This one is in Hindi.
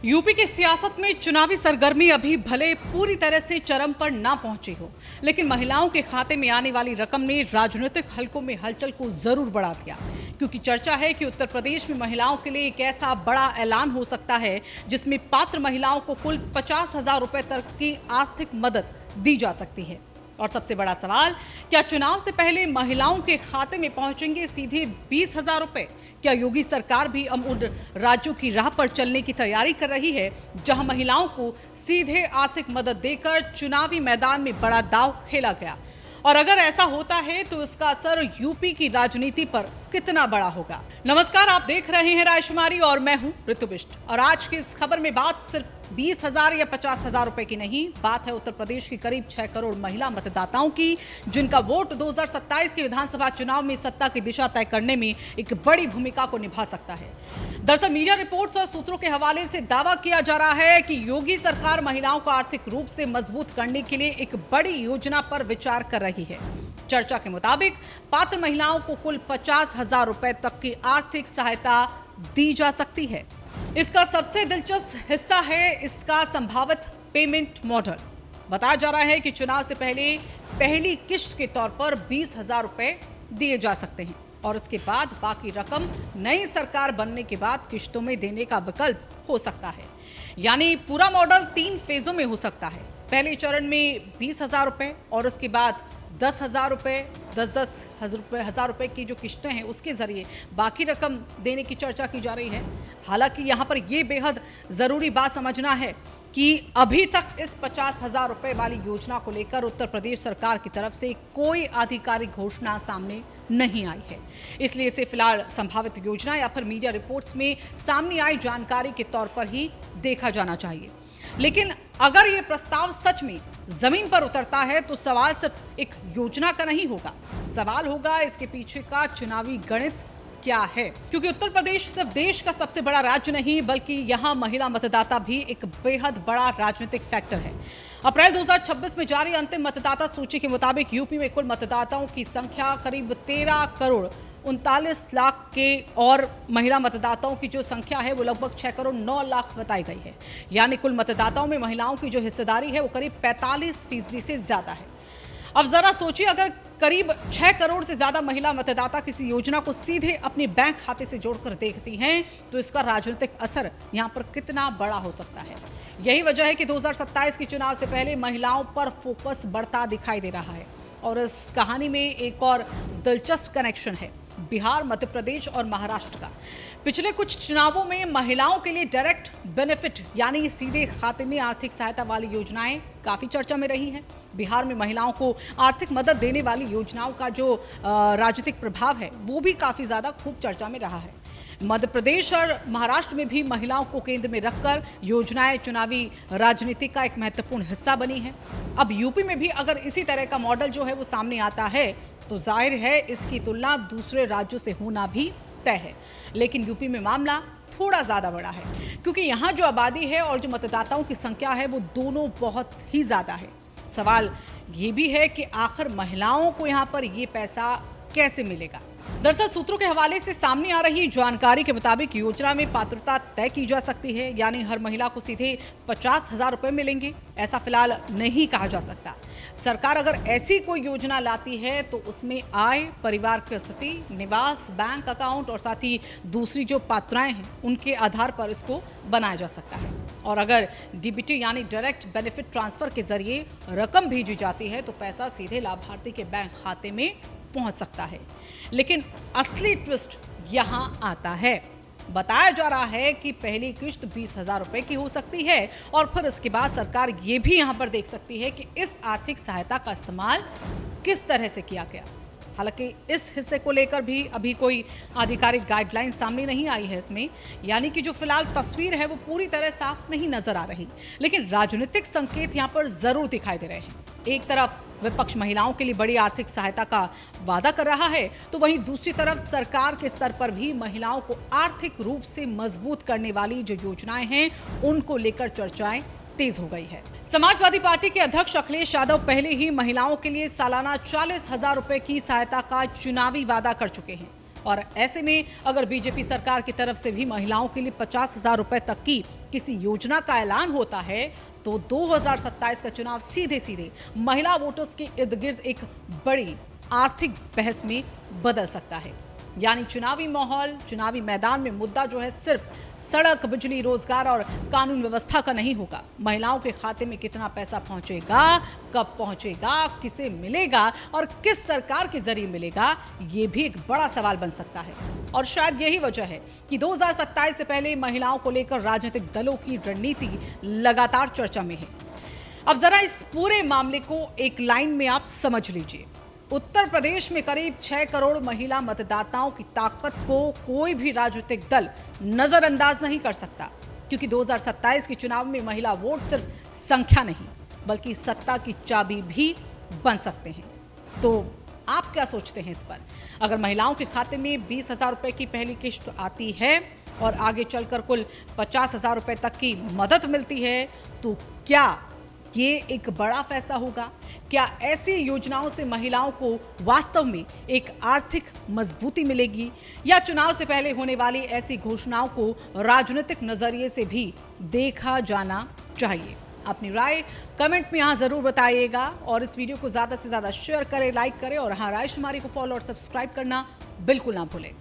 यूपी की सियासत में चुनावी सरगर्मी अभी भले पूरी तरह से चरम पर ना पहुंची हो, लेकिन महिलाओं के खाते में आने वाली रकम ने राजनीतिक हलकों में हलचल को जरूर बढ़ा दिया। क्योंकि चर्चा है कि उत्तर प्रदेश में महिलाओं के लिए एक ऐसा बड़ा ऐलान हो सकता है जिसमें पात्र महिलाओं को कुल 50,000 रुपए तक की आर्थिक मदद दी जा सकती है। और सबसे बड़ा सवाल, क्या चुनाव से पहले महिलाओं के खाते में पहुंचेंगे सीधे 20,000 रुपए? क्या योगी सरकार भी अब उन राज्यों की राह पर चलने की तैयारी कर रही है जहां महिलाओं को सीधे आर्थिक मदद देकर चुनावी मैदान में बड़ा दांव खेला गया? और अगर ऐसा होता है तो इसका असर यूपी की राजनीति पर कितना बड़ा होगा? नमस्कार, आप देख रहे हैं रायशुमारी और मैं हूं ऋतु बिष्ट। और आज की इस खबर में बात सिर्फ 20,000 या 50,000 रुपए की नहीं, बात है उत्तर प्रदेश की करीब 6 करोड़ महिला मतदाताओं की, जिनका वोट 2027 के विधानसभा चुनाव में सत्ता की दिशा तय करने में एक बड़ी भूमिका को निभा सकता है। दरअसल मीडिया रिपोर्ट्स और सूत्रों के हवाले से दावा किया जा रहा है कि योगी सरकार महिलाओं को आर्थिक रूप से मजबूत करने के लिए एक बड़ी योजना पर विचार कर रही है। चर्चा के मुताबिक पात्र महिलाओं को कुल 50,000 रुपए तक की आर्थिक सहायता दी जा सकती है। इसका सबसे दिलचस्प हिस्सा है इसका संभावित पेमेंट मॉडल। बताया जा रहा है कि चुनाव से पहले पहली किश्त के तौर पर 20,000 रुपए दिए जा सकते हैं और उसके बाद बाकी रकम नई सरकार बनने के बाद किश्तों में देने का विकल्प हो सकता है। यानी पूरा मॉडल 3 फेजों में हो सकता है। पहले चरण में 20,000 रुपए और उसके बाद 10,000 रुपए, 10-10 हजार रुपए की जो किश्तें हैं उसके जरिए बाकी रकम देने की चर्चा की जा रही है। हालांकि यहाँ पर यह बेहद जरूरी बात समझना है कि अभी तक इस 50,000 रुपए वाली योजना को लेकर उत्तर प्रदेश सरकार की तरफ से कोई आधिकारिक घोषणा सामने नहीं आई है। इसलिए इसे फिलहाल संभावित योजना या फिर मीडिया रिपोर्ट्स में सामने आई जानकारी के तौर पर ही देखा जाना चाहिए। लेकिन अगर ये प्रस्ताव सच में जमीन पर उतरता है तो सवाल सिर्फ एक योजना का नहीं होगा, सवाल होगा इसके पीछे का चुनावी गणित क्या है। क्योंकि उत्तर प्रदेश सिर्फ देश का सबसे बड़ा राज्य नहीं बल्कि यहाँ महिला मतदाता भी एक बेहद बड़ा राजनीतिक फैक्टर है। अप्रैल 2026 में जारी अंतिम मतदाता सूची के मुताबिक यूपी में कुल मतदाताओं की संख्या करीब 13 करोड़ 39 लाख के और महिला मतदाताओं की जो संख्या है वो लगभग 6 करोड़ 9 लाख बताई गई है। यानी कुल मतदाताओं में महिलाओं की जो हिस्सेदारी है वो करीब 45% से ज्यादा है। अब जरा सोचिए, अगर करीब 6 करोड़ से ज्यादा महिला मतदाता किसी योजना को सीधे अपने बैंक खाते से जोड़कर देखती हैं तो इसका राजनीतिक असर यहाँ पर कितना बड़ा हो सकता है। यही वजह है कि 2027 के चुनाव से पहले महिलाओं पर फोकस बढ़ता दिखाई दे रहा है। और इस कहानी में एक और दिलचस्प कनेक्शन है बिहार, मध्य प्रदेश और महाराष्ट्र का। पिछले कुछ चुनावों में महिलाओं के लिए डायरेक्ट बेनिफिट यानी सीधे खाते में आर्थिक सहायता वाली योजनाएं काफी चर्चा में रही हैं। बिहार में महिलाओं को आर्थिक मदद देने वाली योजनाओं का जो राजनीतिक प्रभाव है वो भी काफी ज्यादा खूब चर्चा में रहा है। मध्य प्रदेश और महाराष्ट्र में भी महिलाओं को केंद्र में रखकर योजनाएं चुनावी राजनीति का एक महत्वपूर्ण हिस्सा बनी है। अब यूपी में भी अगर इसी तरह का मॉडल जो है वो सामने आता है तो जाहिर है इसकी तुलना दूसरे राज्यों से होना भी तय है। लेकिन यूपी में मामला थोड़ा ज्यादा बड़ा है क्योंकि यहाँ जो आबादी है और जो मतदाताओं की संख्या है वो दोनों बहुत ही ज्यादा है। सवाल ये भी है कि आखिर महिलाओं को यहाँ पर ये पैसा कैसे मिलेगा। दरअसल सूत्रों के हवाले से सामने आ रही जानकारी के मुताबिक योजना में पात्रता तय की जा सकती है, यानी हर महिला को सीधे 50,000 रुपए मिलेंगे ऐसा फिलहाल नहीं कहा जा सकता। सरकार अगर ऐसी कोई योजना लाती है तो उसमें आय, परिवार की स्थिति, निवास, बैंक अकाउंट और साथ ही दूसरी जो पात्रताएं हैं उनके आधार पर इसको बनाया जा सकता है। और अगर डीबीटी यानी डायरेक्ट बेनिफिट ट्रांसफर के जरिए रकम भेजी जाती है तो पैसा सीधे लाभार्थी के बैंक खाते में पहुंच सकता है। लेकिन असली ट्विस्ट यहां आता है। बताया जा रहा है कि पहली किश्त 20,000 रुपए की हो सकती है और फिर इसके बाद सरकार ये भी यहां पर देख सकती है कि इस आर्थिक सहायता का इस्तेमाल किस तरह से किया गया। हालांकि इस हिस्से को लेकर भी अभी कोई आधिकारिक गाइडलाइन सामने नहीं आई है इसमें, यानी कि जो फिलहाल तस्वीर है वो पूरी तरह साफ नहीं नजर आ रही। लेकिन राजनीतिक संकेत यहाँ पर जरूर दिखाई दे रहे हैं। एक तरफ विपक्ष महिलाओं के लिए बड़ी आर्थिक सहायता का वादा कर रहा है तो वहीं दूसरी तरफ सरकार के स्तर पर भी महिलाओं को आर्थिक रूप से मजबूत करने वाली जो योजनाएं हैं उनको लेकर चर्चाएं तेज हो गई है। समाजवादी पार्टी के अध्यक्ष अखिलेश यादव पहले ही महिलाओं के लिए सालाना 40,000 रुपए की सहायता का चुनावी वादा कर चुके हैं। और ऐसे में अगर बीजेपी सरकार की तरफ से भी महिलाओं के लिए 50,000 रुपए तक की किसी योजना का ऐलान होता है तो 2027 का चुनाव सीधे सीधे महिला वोटर्स के इर्द गिर्द एक बड़ी आर्थिक बहस में बदल सकता है। यानी चुनावी माहौल, चुनावी मैदान में मुद्दा जो है सिर्फ सड़क, बिजली, रोजगार और कानून व्यवस्था का नहीं होगा। महिलाओं के खाते में कितना पैसा पहुंचेगा, कब पहुंचेगा, किसे मिलेगा और किस सरकार के जरिए मिलेगा, ये भी एक बड़ा सवाल बन सकता है। और शायद यही वजह है कि 2027 से पहले महिलाओं को लेकर राजनीतिक दलों की रणनीति लगातार चर्चा में है। अब जरा इस पूरे मामले को एक लाइन में आप समझ लीजिए। उत्तर प्रदेश में करीब 6 करोड़ महिला मतदाताओं की ताकत को कोई भी राजनीतिक दल नजरअंदाज नहीं कर सकता, क्योंकि 2027 के चुनाव में महिला वोट सिर्फ संख्या नहीं बल्कि सत्ता की चाबी भी बन सकते हैं। तो आप क्या सोचते हैं इस पर? अगर महिलाओं के खाते में 20,000 रुपए की पहली किश्त आती है और आगे चलकर कुल 50,000 रुपए तक की मदद मिलती है तो क्या ये एक बड़ा फैसला होगा? क्या ऐसी योजनाओं से महिलाओं को वास्तव में एक आर्थिक मजबूती मिलेगी, या चुनाव से पहले होने वाली ऐसी घोषणाओं को राजनीतिक नजरिए से भी देखा जाना चाहिए? अपनी राय कमेंट में यहाँ जरूर बताइएगा और इस वीडियो को ज्यादा से ज्यादा शेयर करें, लाइक करें और हाँ, राय शुमारी को फॉलो और सब्सक्राइब करना बिल्कुल ना भूलें।